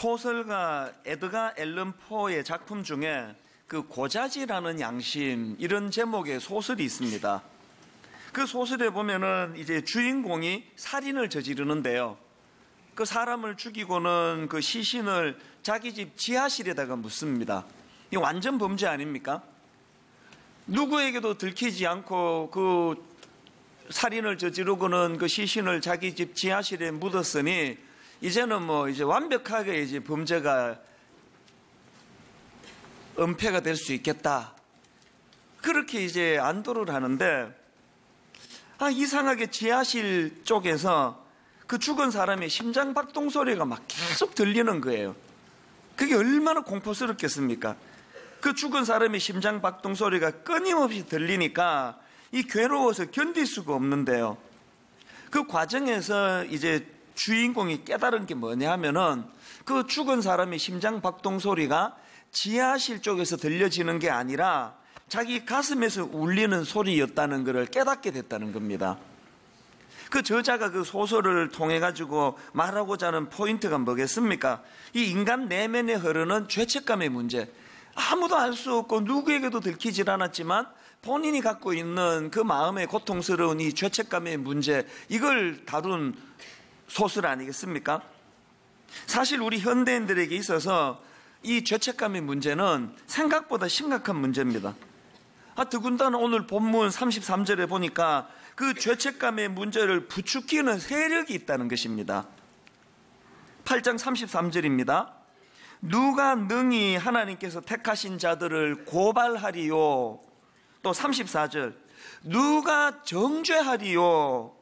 소설가 에드가 앨런 포의 작품 중에 그 고자질하는 양심 이런 제목의 소설이 있습니다. 그 소설에 보면은 이제 주인공이 살인을 저지르는데요. 그 사람을 죽이고는 그 시신을 자기 집 지하실에다가 묻습니다. 이 완전 범죄 아닙니까? 누구에게도 들키지 않고 그 살인을 저지르고는 그 시신을 자기 집 지하실에 묻었으니 이제는 이제 완벽하게 이제 범죄가 은폐가 될 수 있겠다. 그렇게 이제 안도를 하는데, 이상하게 지하실 쪽에서 그 죽은 사람의 심장 박동 소리가 막 계속 들리는 거예요. 그게 얼마나 공포스럽겠습니까? 그 죽은 사람의 심장 박동 소리가 끊임없이 들리니까 이 괴로워서 견딜 수가 없는데요. 그 과정에서 이제 주인공이 깨달은 게 뭐냐 하면은 그 죽은 사람의 심장 박동 소리가 지하실 쪽에서 들려지는 게 아니라 자기 가슴에서 울리는 소리였다는 것을 깨닫게 됐다는 겁니다. 그 저자가 그 소설을 통해 가지고 말하고자 하는 포인트가 뭐겠습니까? 이 인간 내면에 흐르는 죄책감의 문제, 아무도 알 수 없고 누구에게도 들키질 않았지만 본인이 갖고 있는 그 마음의 고통스러운 이 죄책감의 문제, 이걸 다룬 소설 아니겠습니까? 사실 우리 현대인들에게 있어서 이 죄책감의 문제는 생각보다 심각한 문제입니다. 더군다나 오늘 본문 33절에 보니까 그 죄책감의 문제를 부추기는 세력이 있다는 것입니다. 8장 33절입니다. 누가 능히 하나님께서 택하신 자들을 고발하리요. 또 34절, 누가 정죄하리요.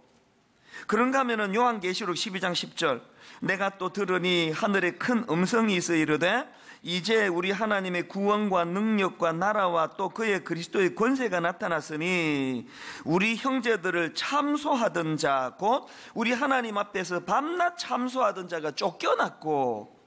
그런가 하면은 요한계시록 12장 10절, 내가 또 들으니 하늘에 큰 음성이 있어 이르되 이제 우리 하나님의 구원과 능력과 나라와 또 그의 그리스도의 권세가 나타났으니 우리 형제들을 참소하던 자, 곧 우리 하나님 앞에서 밤낮 참소하던 자가 쫓겨났고,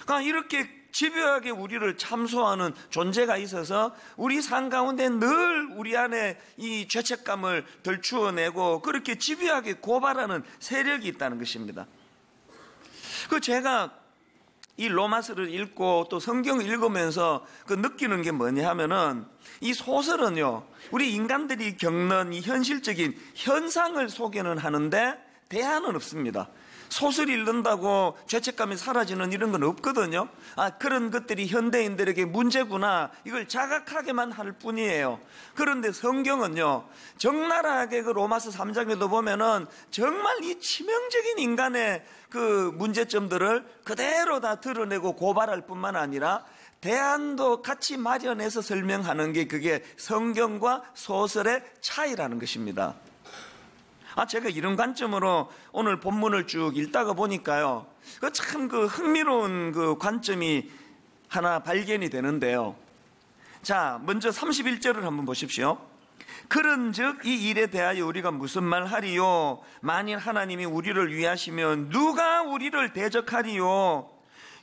그러니까 이렇게 집요하게 우리를 참소하는 존재가 있어서 우리 삶 가운데 늘 우리 안에 이 죄책감을 덜추어내고 그렇게 집요하게 고발하는 세력이 있다는 것입니다. 제가 이 로마서를 읽고 또 성경을 읽으면서 느끼는 게 뭐냐 하면은 이 소설은요, 우리 인간들이 겪는 이 현실적인 현상을 소개는 하는데 대안은 없습니다. 소설 읽는다고 죄책감이 사라지는 이런 건 없거든요. 그런 것들이 현대인들에게 문제구나, 이걸 자각하게만 할 뿐이에요. 그런데 성경은요, 적나라하게 그 로마서 3장에도 보면은 정말 이 치명적인 인간의 그 문제점들을 그대로 다 드러내고 고발할 뿐만 아니라 대안도 같이 마련해서 설명하는 게 그게 성경과 소설의 차이라는 것입니다. 제가 이런 관점으로 오늘 본문을 쭉 읽다가 보니까요, 참 흥미로운 관점이 하나 발견이 되는데요. 자, 먼저 31절을 한번 보십시오. 그런즉 이 일에 대하여 우리가 무슨 말 하리요? 만일 하나님이 우리를 위하시면 누가 우리를 대적하리요?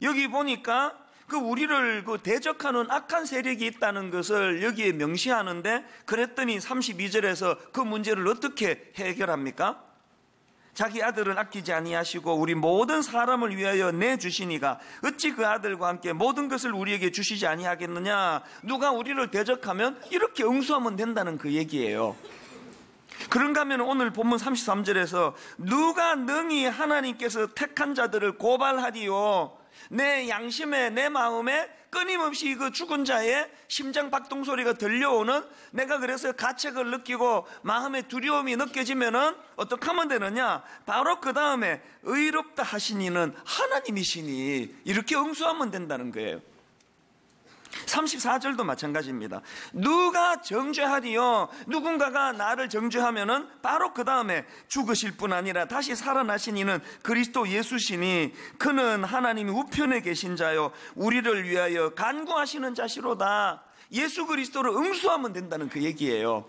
여기 보니까 우리를 대적하는 악한 세력이 있다는 것을 여기에 명시하는데, 그랬더니 32절에서 그 문제를 어떻게 해결합니까? 자기 아들은 아끼지 아니하시고 우리 모든 사람을 위하여 내주시니가 어찌 그 아들과 함께 모든 것을 우리에게 주시지 아니하겠느냐? 누가 우리를 대적하면 이렇게 응수하면 된다는 그 얘기예요. 그런가 하면 오늘 본문 33절에서 누가 능히 하나님께서 택한 자들을 고발하리요? 내 양심에, 내 마음에 끊임없이 그 죽은 자의 심장 박동 소리가 들려오는, 내가 그래서 가책을 느끼고 마음의 두려움이 느껴지면은 어떻게 하면 되느냐? 바로 그 다음에 의롭다 하신 이는 하나님이시니, 이렇게 응수하면 된다는 거예요. 34절도 마찬가지입니다. 누가 정죄하리요? 누군가가 나를 정죄하면은 바로 그 다음에 죽으실 뿐 아니라 다시 살아나신 이는 그리스도 예수시니 그는 하나님이 우편에 계신 자요 우리를 위하여 간구하시는 자시로다. 예수 그리스도를 응수하면 된다는 그 얘기예요.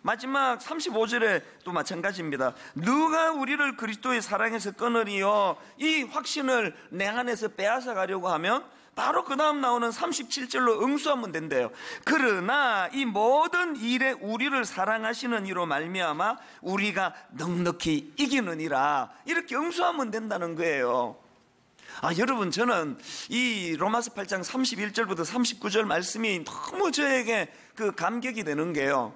마지막 35절에 또 마찬가지입니다. 누가 우리를 그리스도의 사랑에서 끊으리요? 이 확신을 내 안에서 빼앗아 가려고 하면 바로 그 다음 나오는 37절로 응수하면 된대요. 그러나 이 모든 일에 우리를 사랑하시는 이로 말미암아 우리가 넉넉히 이기느니라, 이렇게 응수하면 된다는 거예요. 여러분, 저는 이 로마서 8장 31절부터 39절 말씀이 너무 저에게 그 감격이 되는 게요.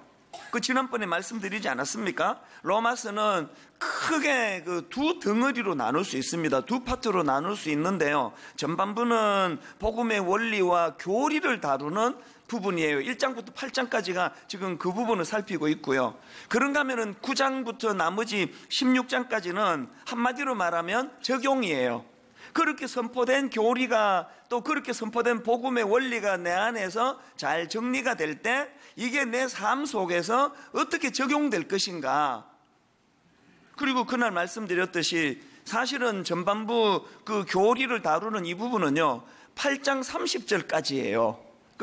지난번에 말씀드리지 않았습니까? 로마서는 크게 그 두 덩어리로 나눌 수 있습니다. 두 파트로 나눌 수 있는데요. 전반부는 복음의 원리와 교리를 다루는 부분이에요. 1장부터 8장까지가 지금 그 부분을 살피고 있고요. 그런가 하면은 9장부터 나머지 16장까지는 한마디로 말하면 적용이에요. 그렇게 선포된 교리가, 또 그렇게 선포된 복음의 원리가 내 안에서 잘 정리가 될 때 이게 내 삶 속에서 어떻게 적용될 것인가. 그리고 그날 말씀드렸듯이 사실은 전반부 그 교리를 다루는 이 부분은요 8장 30절까지예요.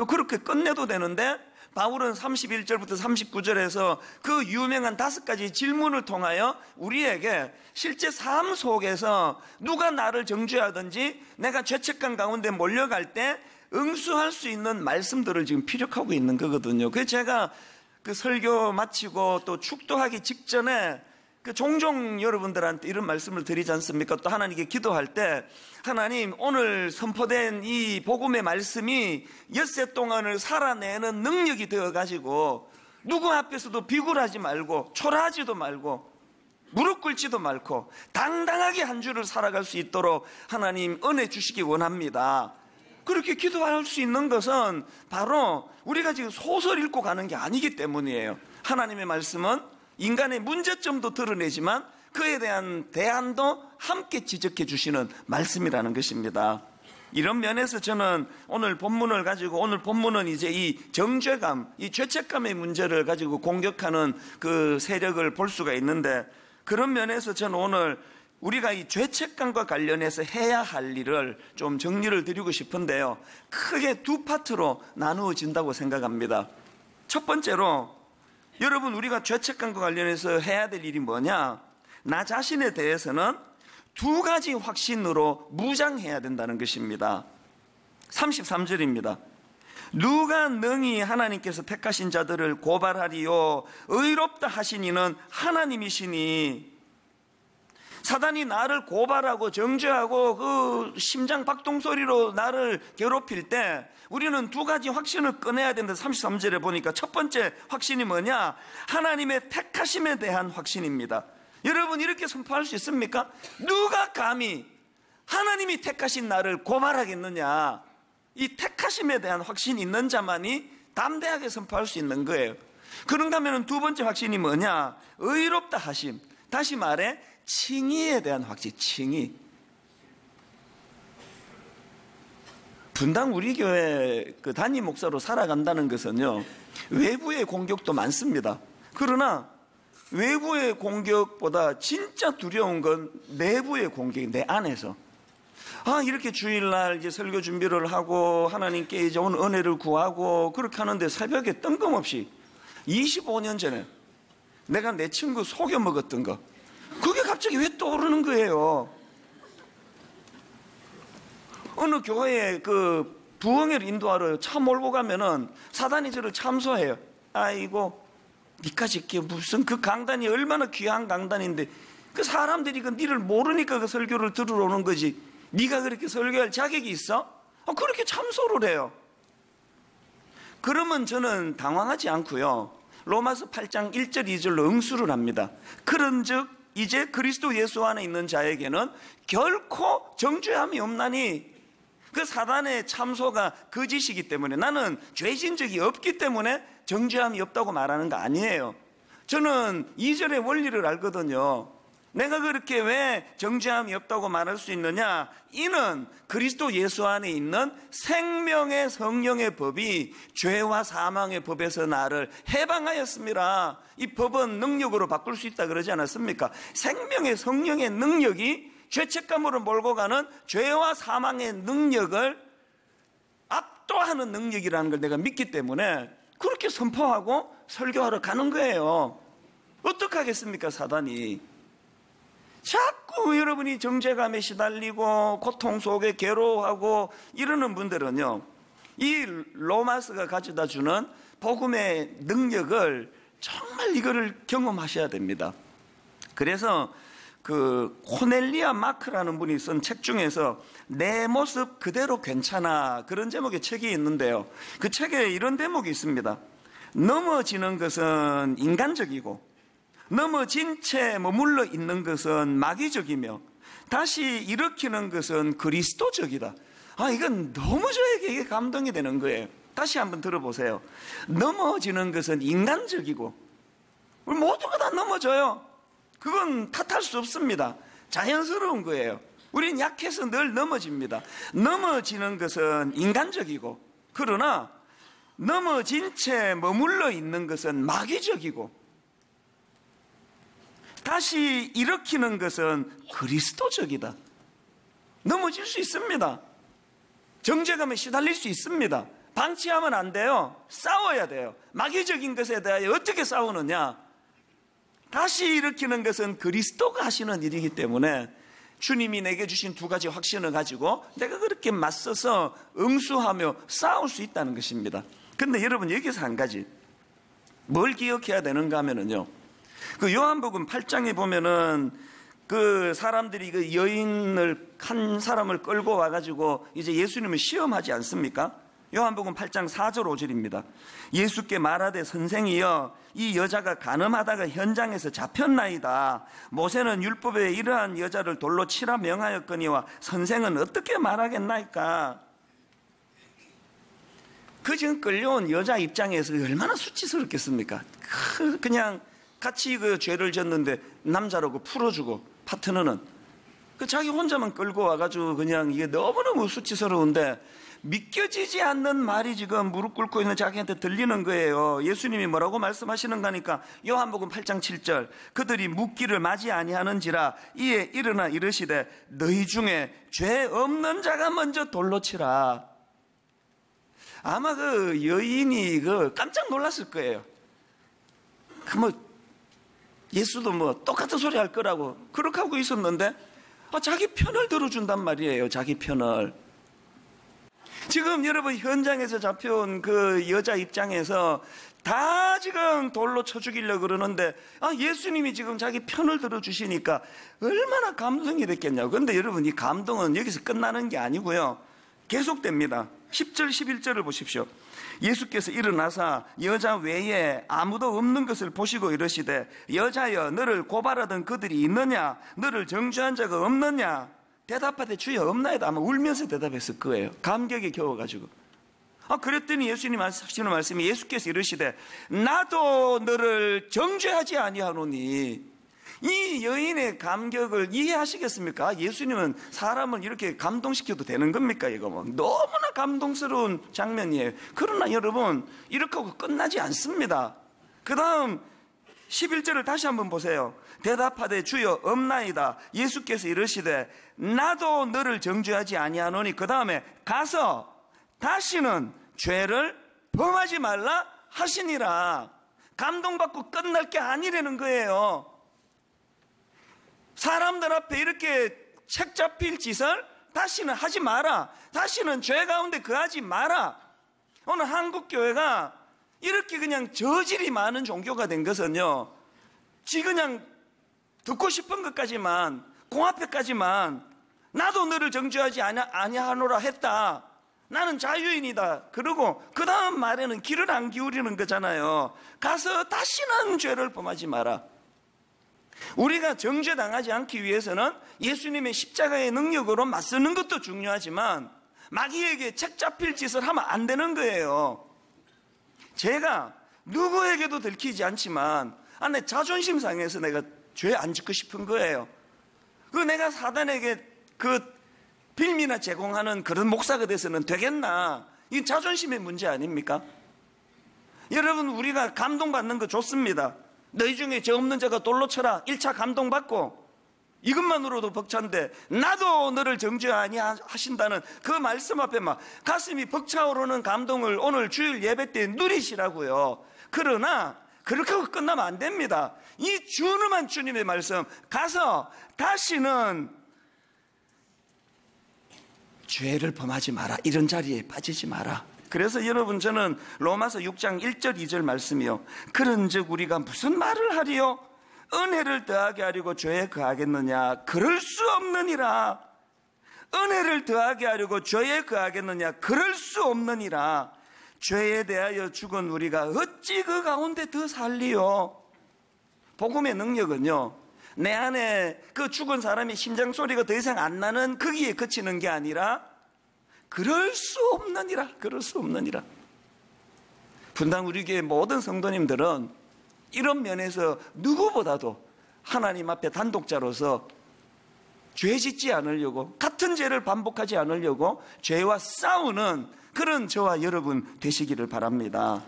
그렇게 끝내도 되는데 바울은 31절부터 39절에서 그 유명한 5가지 질문을 통하여 우리에게 실제 삶 속에서 누가 나를 정죄하든지 내가 죄책감 가운데 몰려갈 때 응수할 수 있는 말씀들을 지금 피력하고 있는 거거든요. 그래서 제가 그 설교 마치고 또 축도하기 직전에 종종 여러분들한테 이런 말씀을 드리지 않습니까? 또 하나님께 기도할 때, 하나님, 오늘 선포된 이 복음의 말씀이 엿새 동안을 살아내는 능력이 되어가지고 누구 앞에서도 비굴하지 말고 초라하지도 말고 무릎 꿇지도 말고 당당하게 한 주를 살아갈 수 있도록 하나님 은혜 주시기 원합니다. 그렇게 기도할 수 있는 것은 바로 우리가 지금 소설 읽고 가는 게 아니기 때문이에요. 하나님의 말씀은 인간의 문제점도 드러내지만 그에 대한 대안도 함께 지적해 주시는 말씀이라는 것입니다. 이런 면에서 저는 오늘 본문을 가지고, 오늘 본문은 이제 이 정죄감, 이 죄책감의 문제를 가지고 공격하는 그 세력을 볼 수가 있는데, 그런 면에서 저는 오늘 우리가 이 죄책감과 관련해서 해야 할 일을 좀 정리를 드리고 싶은데요, 크게 두 파트로 나누어진다고 생각합니다. 첫 번째로, 여러분, 우리가 죄책감과 관련해서 해야 될 일이 뭐냐? 나 자신에 대해서는 2가지 확신으로 무장해야 된다는 것입니다. 33절입니다. 누가 능히 하나님께서 택하신 자들을 고발하리요? 의롭다 하시니는 하나님이시니. 사단이 나를 고발하고 정죄하고 그 심장 박동소리로 나를 괴롭힐 때 우리는 2가지 확신을 꺼내야 된다. 33절에 보니까 첫 번째 확신이 뭐냐? 하나님의 택하심에 대한 확신입니다. 여러분, 이렇게 선포할 수 있습니까? 누가 감히 하나님이 택하신 나를 고발하겠느냐? 이 택하심에 대한 확신이 있는 자만이 담대하게 선포할 수 있는 거예요. 그런가 하면 두 번째 확신이 뭐냐? 의롭다 하심. 다시 말해 칭의에 대한 확신. 칭의. 분당 우리 교회 그 담임 목사로 살아간다는 것은요, 외부의 공격도 많습니다. 그러나 외부의 공격보다 진짜 두려운 건 내부의 공격이, 내 안에서. 이렇게 주일날 이제 설교 준비를 하고 하나님께 이제 오늘 은혜를 구하고 그렇게 하는데 새벽에 뜬금없이 25년 전에 내가 내 친구 속여 먹었던 거, 그게 갑자기 왜 떠오르는 거예요? 어느 교회에 그 부흥회를 인도하러 차 몰고 가면은 사단이 저를 참소해요. 아이고, 니까지 무슨 그 강단이 얼마나 귀한 강단인데 그 사람들이 그 니를 모르니까 그 설교를 들으러 오는 거지. 니가 그렇게 설교할 자격이 있어? 그렇게 참소를 해요. 그러면 저는 당황하지 않고요, 로마서 8장 1절 2절로 응수를 합니다. 그런즉 이제 그리스도 예수 안에 있는 자에게는 결코 정죄함이 없나니. 그 사단의 참소가 거짓이기 때문에, 나는 죄진 적이 없기 때문에 정죄함이 없다고 말하는 거 아니에요. 저는 2절의 원리를 알거든요. 내가 그렇게 왜 정죄함이 없다고 말할 수 있느냐? 이는 그리스도 예수 안에 있는 생명의 성령의 법이 죄와 사망의 법에서 나를 해방하였습니다. 이 법은 능력으로 바꿀 수 있다 그러지 않았습니까? 생명의 성령의 능력이 죄책감으로 몰고 가는 죄와 사망의 능력을 압도하는 능력이라는 걸 내가 믿기 때문에 그렇게 선포하고 설교하러 가는 거예요. 어떻게 하겠습니까, 사단이? 자꾸 여러분이 정죄감에 시달리고 고통 속에 괴로워하고 이러는 분들은요, 이 로마서가 가져다 주는 복음의 능력을 정말 이거를 경험하셔야 됩니다. 그래서 그 코넬리아 마크라는 분이 쓴 책 중에서 내 모습 그대로 괜찮아, 그런 제목의 책이 있는데요. 그 책에 이런 대목이 있습니다. 넘어지는 것은 인간적이고 넘어진 채 머물러 있는 것은 마귀적이며 다시 일으키는 것은 그리스도적이다. 이건 너무 저에게 이게 감동이 되는 거예요. 다시 한번 들어보세요. 넘어지는 것은 인간적이고, 우리 모두가 다 넘어져요. 그건 탓할 수 없습니다. 자연스러운 거예요. 우린 약해서 늘 넘어집니다. 넘어지는 것은 인간적이고, 그러나 넘어진 채 머물러 있는 것은 마귀적이고, 다시 일으키는 것은 그리스도적이다. 넘어질 수 있습니다. 정죄감에 시달릴 수 있습니다. 방치하면 안 돼요. 싸워야 돼요. 마귀적인 것에 대하여 어떻게 싸우느냐? 다시 일으키는 것은 그리스도가 하시는 일이기 때문에 주님이 내게 주신 두 가지 확신을 가지고 내가 그렇게 맞서서 응수하며 싸울 수 있다는 것입니다. 그런데 여러분, 여기서 한 가지 뭘 기억해야 되는가 하면은요, 그 요한복음 8장에 보면은 그 사람들이 그 여인을, 한 사람을 끌고 와가지고 이제 예수님을 시험하지 않습니까? 요한복음 8장 4절 5절입니다. 예수께 말하되 선생이여, 이 여자가 간음하다가 현장에서 잡혔나이다. 모세는 율법에 이러한 여자를 돌로 치라 명하였거니와 선생은 어떻게 말하겠나이까? 그 지금 끌려온 여자 입장에서 얼마나 수치스럽겠습니까? 그냥 같이 그 죄를 졌는데 남자라고 풀어주고, 파트너는 그 자기 혼자만 끌고 와가지고 그냥 이게 너무너무 수치스러운데 믿겨지지 않는 말이 지금 무릎 꿇고 있는 자기한테 들리는 거예요. 예수님이 뭐라고 말씀하시는가 하니까 요한복음 8장 7절, 그들이 묻기를 맞이 아니하는지라 이에 일어나 이르시되 너희 중에 죄 없는 자가 먼저 돌로 치라. 아마 그 여인이 그 깜짝 놀랐을 거예요. 예수도 똑같은 소리 할 거라고 그렇게 하고 있었는데 자기 편을 들어준단 말이에요. 자기 편을. 지금 여러분, 현장에서 잡혀온 그 여자 입장에서 다 지금 돌로 쳐 죽이려고 그러는데 예수님이 지금 자기 편을 들어주시니까 얼마나 감동이 됐겠냐고. 그런데 여러분, 이 감동은 여기서 끝나는 게 아니고요, 계속됩니다. 10절 11절을 보십시오. 예수께서 일어나사 여자 외에 아무도 없는 것을 보시고 이르시되 여자여, 너를 고발하던 그들이 있느냐? 너를 정죄한 자가 없느냐? 대답하되 주여 없나이다. 아마 울면서 대답했을 거예요. 감격에 겨워가지고. 그랬더니 예수님 하시는 말씀이, 예수께서 이르시되 나도 너를 정죄하지 아니하노니. 이 여인의 감격을 이해하시겠습니까? 예수님은 사람을 이렇게 감동시켜도 되는 겁니까? 이거 너무나 감동스러운 장면이에요. 그러나 여러분, 이렇게 하고 끝나지 않습니다. 그 다음 11절을 다시 한번 보세요. 대답하되 주여 없나이다. 예수께서 이르시되 나도 너를 정죄하지 아니하노니. 그 다음에 가서 다시는 죄를 범하지 말라 하시니라. 감동받고 끝날 게 아니라는 거예요. 사람들 앞에 이렇게 책 잡힐 짓을 다시는 하지 마라. 다시는 죄 가운데 거하지 마라. 오늘 한국 교회가 이렇게 그냥 저질이 많은 종교가 된 것은요, 지 그냥 듣고 싶은 것까지만, 공앞에까지만 나도 너를 정죄하지 아니하노라 했다. 나는 자유인이다. 그러고 그 다음 말에는 귀를 안 기울이는 거잖아요. 가서 다시는 죄를 범하지 마라. 우리가 정죄당하지 않기 위해서는 예수님의 십자가의 능력으로 맞서는 것도 중요하지만 마귀에게 책 잡힐 짓을 하면 안 되는 거예요. 제가 누구에게도 들키지 않지만 내 자존심 상해서 내가 죄 안 짓고 싶은 거예요. 내가 사단에게 빌미나 제공하는 그런 목사가 돼서는 되겠나? 이 자존심의 문제 아닙니까? 여러분, 우리가 감동받는 거 좋습니다. 너희 중에 죄 없는 자가 돌로 쳐라. 1차 감동받고 이것만으로도 벅찬데 나도 너를 정죄하니 하신다는 그 말씀 앞에 막 가슴이 벅차오르는 감동을 오늘 주일 예배 때 누리시라고요. 그러나 그렇게 하고 끝나면 안 됩니다. 이 준엄한 주님의 말씀, 가서 다시는 죄를 범하지 마라. 이런 자리에 빠지지 마라. 그래서 여러분, 저는 로마서 6장 1절 2절 말씀이요, 그런즉 우리가 무슨 말을 하리요? 은혜를 더하게 하려고 죄에 거하겠느냐? 그럴 수 없느니라. 은혜를 더하게 하려고 죄에 거하겠느냐? 그럴 수 없느니라. 죄에 대하여 죽은 우리가 어찌 그 가운데 더 살리요? 복음의 능력은요, 내 안에 그 죽은 사람의 심장 소리가 더 이상 안 나는 거기에 그치는 게 아니라 그럴 수 없느니라. 그럴 수 없느니라. 분당 우리 교회 모든 성도님들은 이런 면에서 누구보다도 하나님 앞에 단독자로서 죄 짓지 않으려고, 같은 죄를 반복하지 않으려고 죄와 싸우는 그런 저와 여러분 되시기를 바랍니다.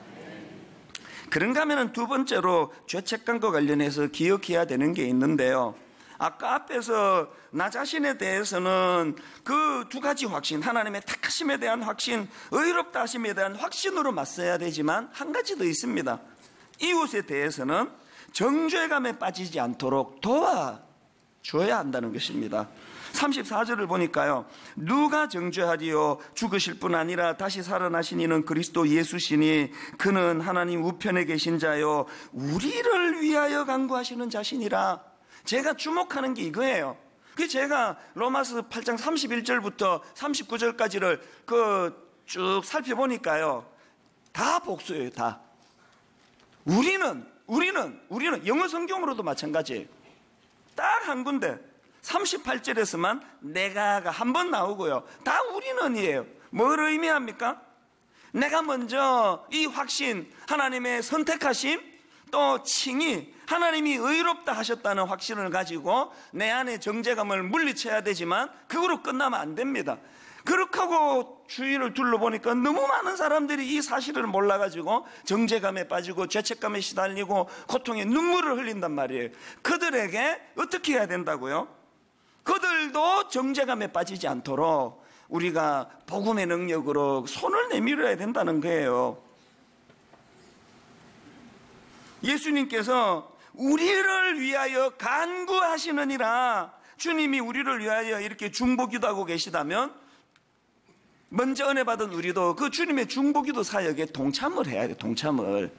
그런가 하면 두 번째로 죄책감과 관련해서 기억해야 되는 게 있는데요, 아까 앞에서 나 자신에 대해서는 그 두 가지 확신, 하나님의 택하심에 대한 확신, 의롭다 하심에 대한 확신으로 맞서야 되지만 한 가지 더 있습니다. 이웃에 대해서는 정죄감에 빠지지 않도록 도와줘야 한다는 것입니다. 34절을 보니까요, 누가 정죄하리요? 죽으실 뿐 아니라 다시 살아나신 이는 그리스도 예수시니 그는 하나님 우편에 계신 자요 우리를 위하여 간구하시는 자신이라. 제가 주목하는 게 이거예요. 그 제가 로마서 8장 31절부터 39절까지를 쭉 살펴보니까요, 다 복수예요. 다. 우리는 영어 성경으로도 마찬가지예요. 딱 한 군데 38절에서만 내가가 한 번 나오고요, 다 우리는이에요. 뭘 의미합니까? 내가 먼저 이 확신, 하나님의 선택하심, 또 칭의, 하나님이 의롭다 하셨다는 확신을 가지고 내 안에 정죄감을 물리쳐야 되지만 그거로 끝나면 안 됩니다. 그렇게 하고 주위를 둘러보니까 너무 많은 사람들이 이 사실을 몰라가지고 정죄감에 빠지고 죄책감에 시달리고 고통에 눈물을 흘린단 말이에요. 그들에게 어떻게 해야 된다고요? 그들도 정죄감에 빠지지 않도록 우리가 복음의 능력으로 손을 내밀어야 된다는 거예요. 예수님께서 우리를 위하여 간구하시느니라. 주님이 우리를 위하여 이렇게 중보기도하고 계시다면 먼저 은혜 받은 우리도 그 주님의 중보기도 사역에 동참을 해야 돼요. 동참을.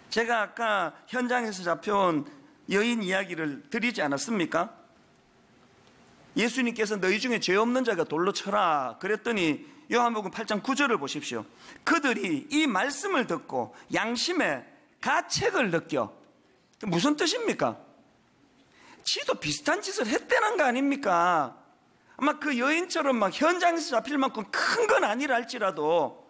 제가 아까 현장에서 잡혀온 여인 이야기를 드리지 않았습니까? 예수님께서 너희 중에 죄 없는 자가 돌로 쳐라 그랬더니 요한복음 8장 9절을 보십시오. 그들이 이 말씀을 듣고 양심의 가책을 느껴. 무슨 뜻입니까? 지도 비슷한 짓을 했다는 거 아닙니까? 아마 그 여인처럼 막 현장에서 잡힐 만큼 큰 건 아니라 할지라도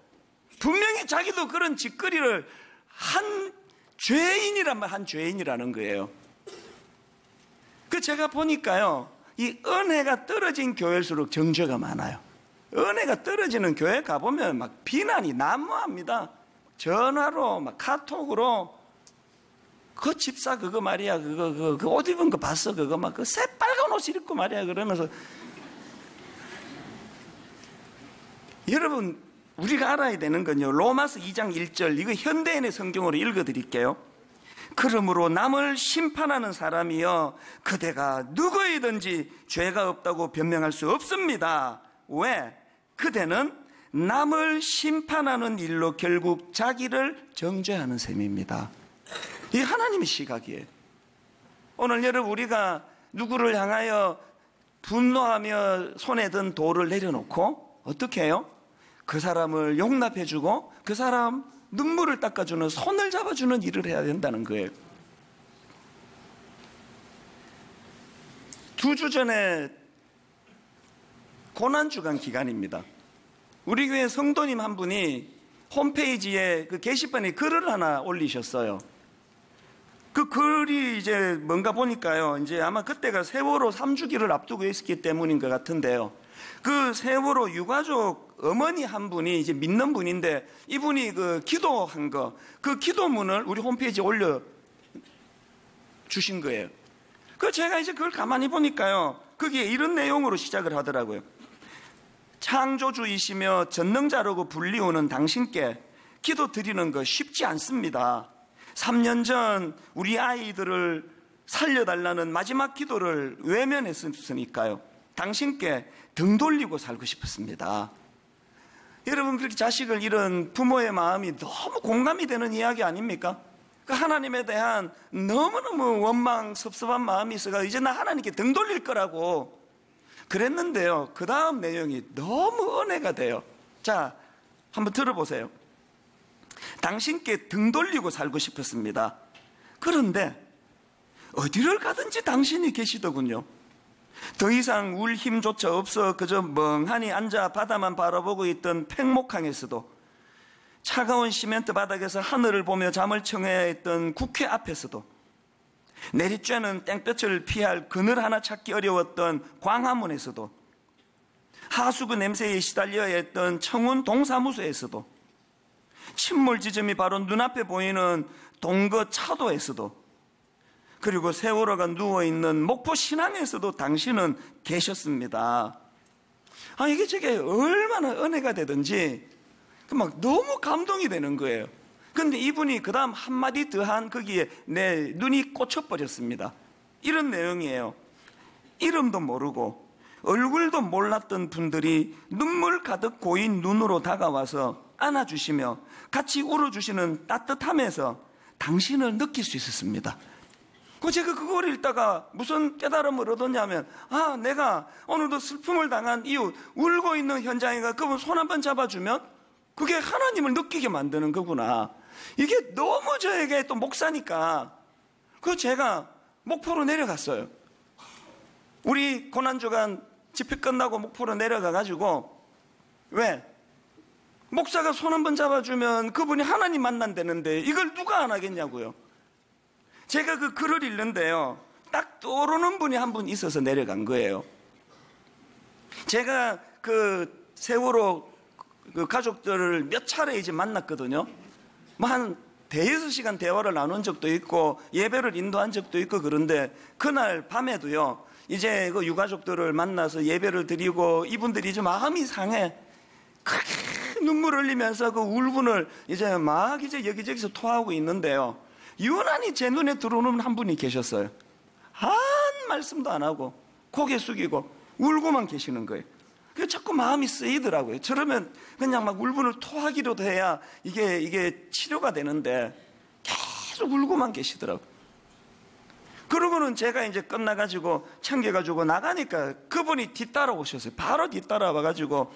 분명히 자기도 그런 짓거리를 한 죄인이라는 거예요. 그 제가 보니까요, 이 은혜가 떨어진 교회일수록 정죄가 많아요. 은혜가 떨어지는 교회 가보면 막 비난이 난무합니다. 전화로 막 카톡으로 그 집사 그거 말이야, 그 옷 입은 거 봤어, 그거 막 그 새빨간 옷 입고 말이야, 그러면서. 여러분, 우리가 알아야 되는 건요, 로마서 2장 1절, 이거 현대인의 성경으로 읽어드릴게요. 그러므로 남을 심판하는 사람이여 그대가 누구이든지 죄가 없다고 변명할 수 없습니다. 왜? 그대는 남을 심판하는 일로 결국 자기를 정죄하는 셈입니다. 이 하나님의 시각이에요. 오늘 여러분, 우리가 누구를 향하여 분노하며 손에 든 돌을 내려놓고 어떻게 해요? 그 사람을 용납해주고 그 사람 눈물을 닦아주는, 손을 잡아주는 일을 해야 된다는 거예요. 2주 전에 고난주간 기간입니다. 우리 교회 성도님 한 분이 홈페이지에 그 게시판에 글을 하나 올리셨어요. 그 글이 이제 뭔가 보니까요, 이제 아마 그때가 세월호 3주기를 앞두고 있었기 때문인 것 같은데요. 그 세월호 유가족 어머니 한 분이 이제 믿는 분인데, 이분이 그 기도한 거, 그 기도문을 우리 홈페이지에 올려 주신 거예요. 그 제가 이제 그걸 가만히 보니까요, 거기에 이런 내용으로 시작을 하더라고요. 창조주이시며 전능자라고 불리우는 당신께 기도 드리는 거 쉽지 않습니다. 3년 전 우리 아이들을 살려달라는 마지막 기도를 외면했으니까요, 당신께 등 돌리고 살고 싶었습니다. 여러분, 그렇게 자식을 잃은 부모의 마음이 너무 공감이 되는 이야기 아닙니까? 그 하나님에 대한 너무너무 원망, 섭섭한 마음이 있어가 이제 나 하나님께 등 돌릴 거라고 그랬는데요. 그 다음 내용이 너무 은혜가 돼요. 자, 한번 들어보세요. 당신께 등 돌리고 살고 싶었습니다. 그런데 어디를 가든지 당신이 계시더군요. 더 이상 울 힘조차 없어 그저 멍하니 앉아 바다만 바라보고 있던 팽목항에서도, 차가운 시멘트 바닥에서 하늘을 보며 잠을 청해야 했던 국회 앞에서도, 내리쬐는 땡볕을 피할 그늘 하나 찾기 어려웠던 광화문에서도, 하수구 냄새에 시달려야 했던 청운 동사무소에서도, 침몰 지점이 바로 눈앞에 보이는 동거 차도에서도, 그리고 세월호가 누워있는 목포 신항에서도 당신은 계셨습니다. 이게 저게 얼마나 은혜가 되든지 막 너무 감동이 되는 거예요. 그런데 이분이 그 다음 한마디 더한 거기에 내 눈이 꽂혀버렸습니다. 이런 내용이에요. 이름도 모르고 얼굴도 몰랐던 분들이 눈물 가득 고인 눈으로 다가와서 안아주시며 같이 울어주시는 따뜻함에서 당신을 느낄 수 있었습니다. 제가 그걸 읽다가 무슨 깨달음을 얻었냐면, 내가 오늘도 슬픔을 당한 이유, 울고 있는 현장에 가 그분 손 한번 잡아주면 그게 하나님을 느끼게 만드는 거구나. 이게 너무 저에게 또 목사니까 제가 목포로 내려갔어요. 우리 고난주간 집회 끝나고 목포로 내려가가지고, 왜? 목사가 손 한번 잡아주면 그분이 하나님 만난다는데 이걸 누가 안 하겠냐고요. 제가 그 글을 읽는데요, 딱 떠오르는 분이 한 분 있어서 내려간 거예요. 제가 그 세월호 그 가족들을 몇 차례 이제 만났거든요. 한 대여섯 시간 대화를 나눈 적도 있고 예배를 인도한 적도 있고, 그런데 그날 밤에도요, 이제 그 유가족들을 만나서 예배를 드리고 이분들이 이제 마음이 상해 크게 눈물 흘리면서 그 울분을 이제 막 이제 여기저기서 토하고 있는데요, 유난히 제 눈에 들어오는 한 분이 계셨어요. 한 말씀도 안 하고 고개 숙이고 울고만 계시는 거예요. 그래서 자꾸 마음이 쓰이더라고요. 저러면 그냥 막 울분을 토하기로도 해야 이게 치료가 되는데 계속 울고만 계시더라고요. 그러고는 제가 이제 끝나가지고 챙겨가지고 나가니까 그분이 뒤따라 오셨어요. 바로 뒤따라 와가지고,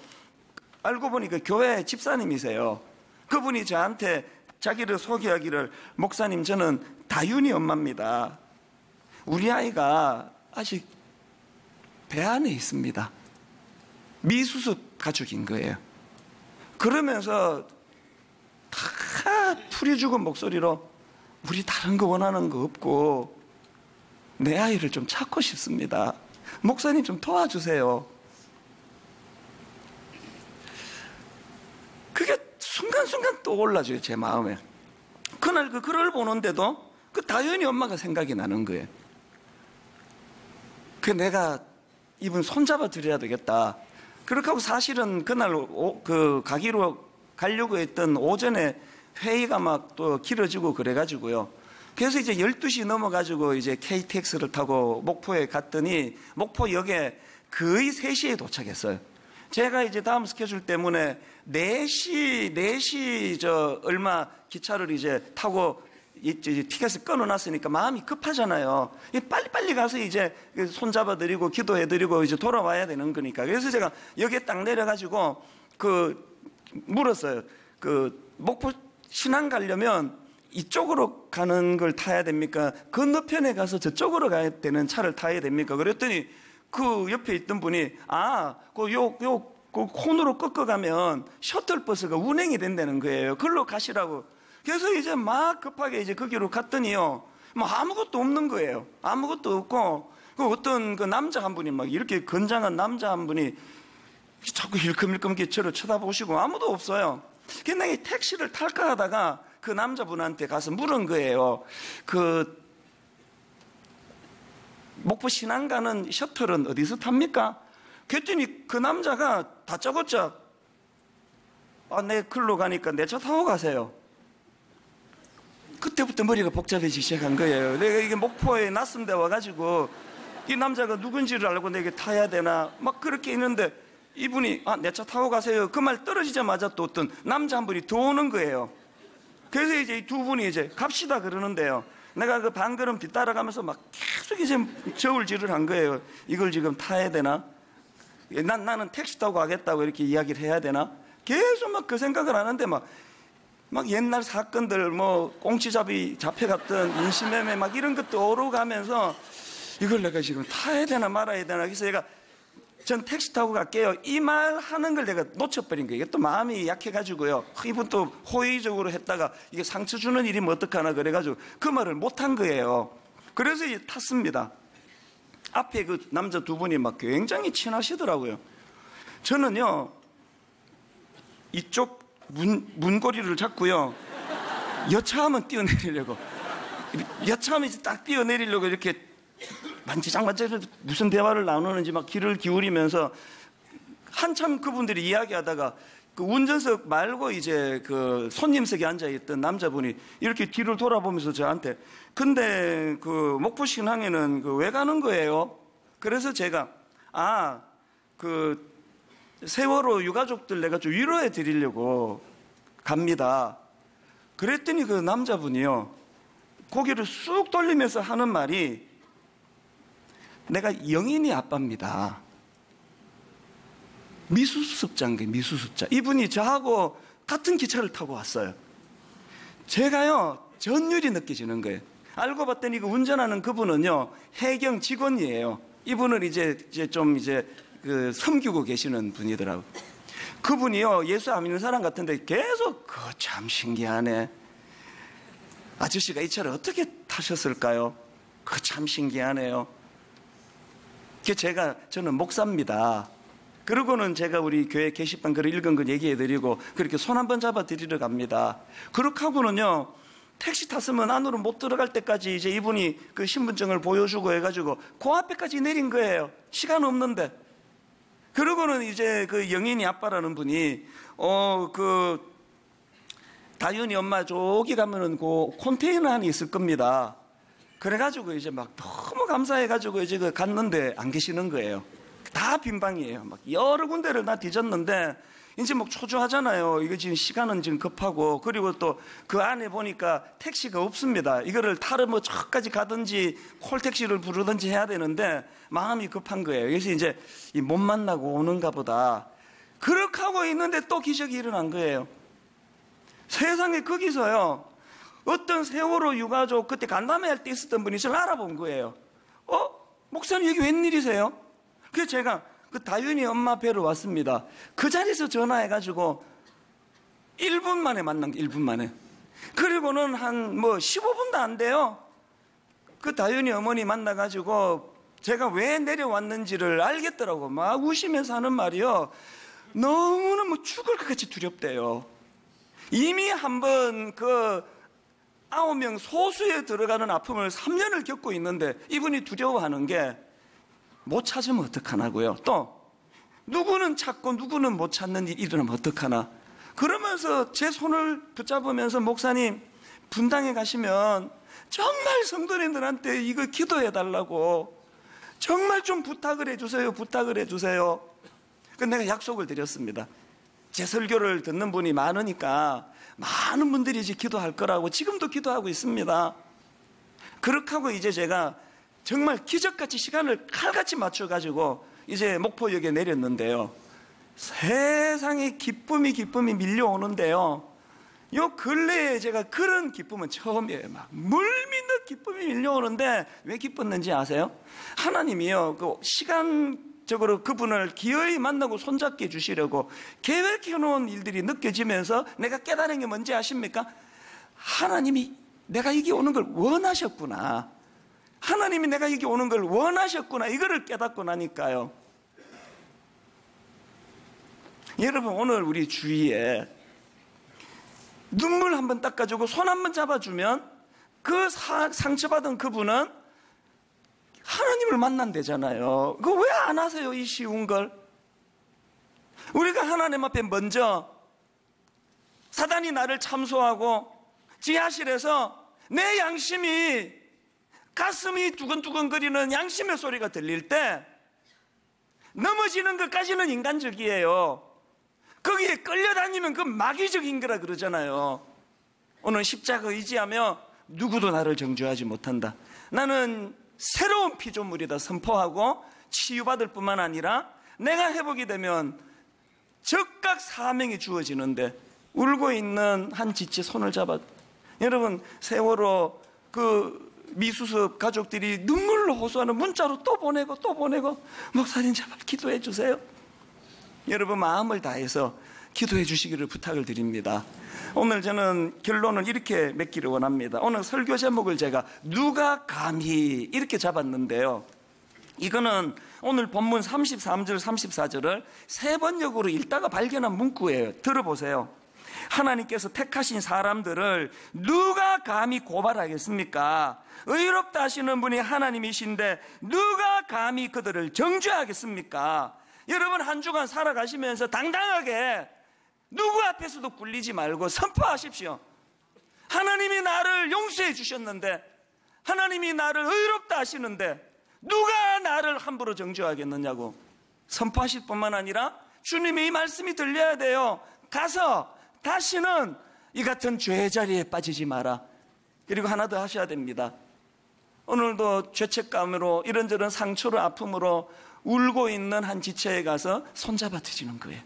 알고 보니까 교회 집사님이세요. 그분이 저한테 자기를 소개하기를, 목사님, 저는 다윤이 엄마입니다. 우리 아이가 아직 배 안에 있습니다. 미수습 가족인 거예요. 그러면서 다 풀이 죽은 목소리로, 우리 다른 거 원하는 거 없고 내 아이를 좀 찾고 싶습니다. 목사님 좀 도와주세요. 그게 순간순간 떠올라져요, 제 마음에. 그날 그 글을 보는데도 그 다윤이 엄마가 생각이 나는 거예요. 내가 이분 손잡아 드려야 되겠다. 그렇게 하고 사실은 그날 가려고 했던 오전에 회의가 막 또 길어지고 그래가지고요. 그래서 이제 12시 넘어가지고 이제 KTX를 타고 목포에 갔더니 목포역에 거의 3시에 도착했어요. 제가 이제 다음 스케줄 때문에 4시 얼마 기차를 이제 타고 이제 티켓을 끊어놨으니까 마음이 급하잖아요. 빨리빨리 가서 이제 손잡아드리고 기도해드리고 이제 돌아와야 되는 거니까. 그래서 제가 여기에 딱 내려가지고 물었어요. 목포 신항 가려면 이쪽으로 가는 걸 타야 됩니까? 건너편에 가서 저쪽으로 가야 되는 차를 타야 됩니까? 그랬더니 그 옆에 있던 분이, 그 콘으로 꺾어가면 셔틀버스가 운행이 된다는 거예요. 그걸로 가시라고. 그래서 이제 막 급하게 이제 거기로 갔더니요, 뭐 아무것도 없는 거예요. 아무것도 없고, 어떤 그 남자 한 분이 막 이렇게 건장한 남자 한 분이 자꾸 일끔일끔 저를 쳐다보시고 아무도 없어요. 그래서 이 택시를 탈까 하다가 그 남자분한테 가서 물은 거예요. 목포 신항 가는 셔틀은 어디서 탑니까? 그랬더니 그 남자가 다짜고짜, 내 글로 가니까 내 차 타고 가세요. 그때부터 머리가 복잡해지기 시작한 거예요. 내가 이게 목포에 낯선데 와가지고 이 남자가 누군지를 알고 내게 타야 되나 막 그렇게 있는데, 이분이 내 차 타고 가세요. 그 말 떨어지자마자 또 어떤 남자 한 분이 더 오는 거예요. 그래서 이제 이 두 분이 이제 갑시다 그러는데요. 내가 그 반걸음 뒤따라가면서 막 계속 이제 저울질을 한 거예요. 이걸 지금 타야 되나? 나는 택시 타고 가겠다고 이렇게 이야기를 해야 되나? 계속 막 그 생각을 하는데 막 옛날 사건들 뭐 꽁치잡이 잡혀갔던 인신매매 막 이런 것도 오르가면서 이걸 내가 지금 타야 되나 말아야 되나. 그래서 얘가 전 택시 타고 갈게요. 이 말 하는 걸 내가 놓쳐버린 거예요. 이게 또 마음이 약해가지고요. 이분 또 호의적으로 했다가 이게 상처 주는 일이면 어떡하나 그래가지고 그 말을 못한 거예요. 그래서 이제 탔습니다. 앞에 그 남자 두 분이 막 굉장히 친하시더라고요. 저는요, 이쪽 문고리를 잡고요, 여차하면 뛰어내리려고. 여차하면 이제 딱 뛰어내리려고 이렇게 만지작만지작 무슨 대화를 나누는지 막 귀를 기울이면서 한참 그분들이 이야기하다가 그 운전석 말고 이제 그 손님석에 앉아있던 남자분이 이렇게 뒤를 돌아보면서 저한테 근데 그 목포 신항에는 그 왜 가는 거예요? 그래서 제가 그 세월호 유가족들 내가 좀 위로해 드리려고 갑니다. 그랬더니 그 남자분이요, 고개를 쑥 돌리면서 하는 말이 내가 영인이 아빠입니다. 미수습자인 거예요. 미수습자. 이분이 저하고 같은 기차를 타고 왔어요. 제가요, 전율이 느껴지는 거예요. 알고 봤더니 그 운전하는 그분은요, 해경 직원이에요. 이분은 이제 그 섬기고 계시는 분이더라고요. 그분이요, 예수 안 믿는 사람 같은데 계속 참 신기하네. 아저씨가 이 차를 어떻게 타셨을까요? 참 신기하네요. 저는 목사입니다. 그러고는 제가 우리 교회 게시판 글을 읽은 걸 얘기해드리고 그렇게 손 한번 잡아드리러 갑니다. 그렇게 하고는요, 택시 탔으면 안으로 못 들어갈 때까지 이제 이분이 그 신분증을 보여주고 해가지고 그 앞에까지 내린 거예요. 시간 없는데. 그러고는 이제 그 영인이 아빠라는 분이 그 다윤이 엄마 저기 가면은 그 컨테이너 안에 있을 겁니다. 그래가지고 이제 막 너무 감사해가지고 이제 갔는데 안 계시는 거예요. 다 빈 방이에요. 막 여러 군데를 다 뒤졌는데 이제 막 초조하잖아요. 이거 지금 시간은 지금 급하고, 그리고 또 그 안에 보니까 택시가 없습니다. 이거를 타러 뭐 저까지 가든지 콜택시를 부르든지 해야 되는데 마음이 급한 거예요. 그래서 이제 못 만나고 오는가 보다. 그렇게 하고 있는데 또 기적이 일어난 거예요. 세상에 거기서요, 어떤 세월호 유가족 그때 간담회 할 때 있었던 분이 저를 알아본 거예요. 목사님 여기 웬일이세요? 그래서 제가 그 다윤이 엄마 뵈러 왔습니다. 그 자리에서 전화해가지고 1분 만에 만난 게 1분 만에. 그리고는 한 15분도 안 돼요. 그 다윤이 어머니 만나가지고 제가 왜 내려왔는지를 알겠더라고. 막 우시면서 하는 말이요, 너무너무 죽을 것 같이 두렵대요. 이미 한번 그 9명 소수에 들어가는 아픔을 3년을 겪고 있는데 이분이 두려워하는 게 못 찾으면 어떡하나고요. 또 누구는 찾고 누구는 못 찾는 일이 일어나면 어떡하나. 그러면서 제 손을 붙잡으면서 목사님 분당에 가시면 정말 성도님들한테 이거 기도해 달라고 정말 좀 부탁을 해주세요. 부탁을 해주세요. 그래서 내가 약속을 드렸습니다. 제 설교를 듣는 분이 많으니까 많은 분들이 이제 기도할 거라고 지금도 기도하고 있습니다. 그렇게 하고 이제 제가 정말 기적같이 시간을 칼같이 맞춰가지고 이제 목포역에 내렸는데요, 세상에 기쁨이 밀려오는데요, 요 근래에 제가 그런 기쁨은 처음이에요. 막 물밀듯 기쁨이 밀려오는데 왜 기뻤는지 아세요? 하나님이요, 그 시간적으로 그분을 기어이 만나고 손잡게 해주시려고 계획해 놓은 일들이 느껴지면서 내가 깨달은 게 뭔지 아십니까? 하나님이 내가 여기 오는 걸 원하셨구나. 하나님이 내가 여기 오는 걸 원하셨구나. 이거를 깨닫고 나니까요. 여러분, 오늘 우리 주위에 눈물 한번 닦아주고 손 한번 잡아주면 그 상처받은 그분은 하나님을 만난대잖아요. 그거 왜 안 하세요? 이 쉬운 걸. 우리가 하나님 앞에 먼저 사단이 나를 참소하고 지하실에서 내 양심이, 가슴이 두근두근거리는 양심의 소리가 들릴 때 넘어지는 것까지는 인간적이에요. 거기에 끌려다니면 그 마귀적인 거라 그러잖아요. 오늘 십자가 의지하며 누구도 나를 정죄하지 못한다. 나는 새로운 피조물이다 선포하고 치유받을 뿐만 아니라 내가 회복이 되면 즉각 사명이 주어지는데, 울고 있는 한 지체 손을 잡아. 여러분, 세월호 그 미수습 가족들이 눈물로 호소하는 문자로 또 보내고 또 보내고, 목사님 제발 기도해 주세요. 여러분, 마음을 다해서 기도해 주시기를 부탁을 드립니다. 오늘 저는 결론을 이렇게 맺기를 원합니다. 오늘 설교 제목을 제가 누가 감히 이렇게 잡았는데요, 이거는 오늘 본문 33절 34절을 세 번역으로 읽다가 발견한 문구예요. 들어보세요. 하나님께서 택하신 사람들을 누가 감히 고발하겠습니까? 의롭다 하시는 분이 하나님이신데 누가 감히 그들을 정죄하겠습니까? 여러분, 한 주간 살아가시면서 당당하게 누구 앞에서도 굴리지 말고 선포하십시오. 하나님이 나를 용서해 주셨는데, 하나님이 나를 의롭다 하시는데 누가 나를 함부로 정죄하겠느냐고 선포하실 뿐만 아니라 주님의 이 말씀이 들려야 돼요. 가서 다시는 이 같은 죄의 자리에 빠지지 마라. 그리고 하나 더 하셔야 됩니다. 오늘도 죄책감으로 이런저런 상처로 아픔으로 울고 있는 한 지체에 가서 손잡아 드리는 거예요.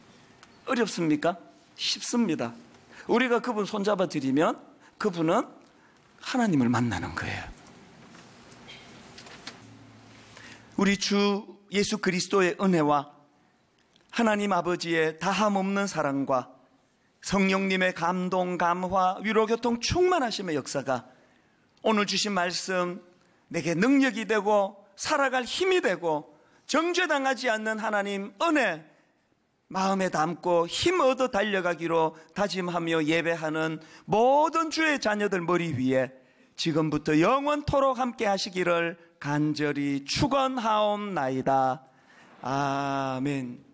어렵습니까? 쉽습니다. 우리가 그분 손잡아 드리면 그분은 하나님을 만나는 거예요. 우리 주 예수 그리스도의 은혜와 하나님 아버지의 다함없는 사랑과 성령님의 감동, 감화, 위로, 교통, 충만하심의 역사가 오늘 주신 말씀 내게 능력이 되고 살아갈 힘이 되고 정죄당하지 않는 하나님 은혜 마음에 담고 힘 얻어 달려가기로 다짐하며 예배하는 모든 주의 자녀들 머리 위에 지금부터 영원토록 함께 하시기를 간절히 축원하옵나이다. 아멘.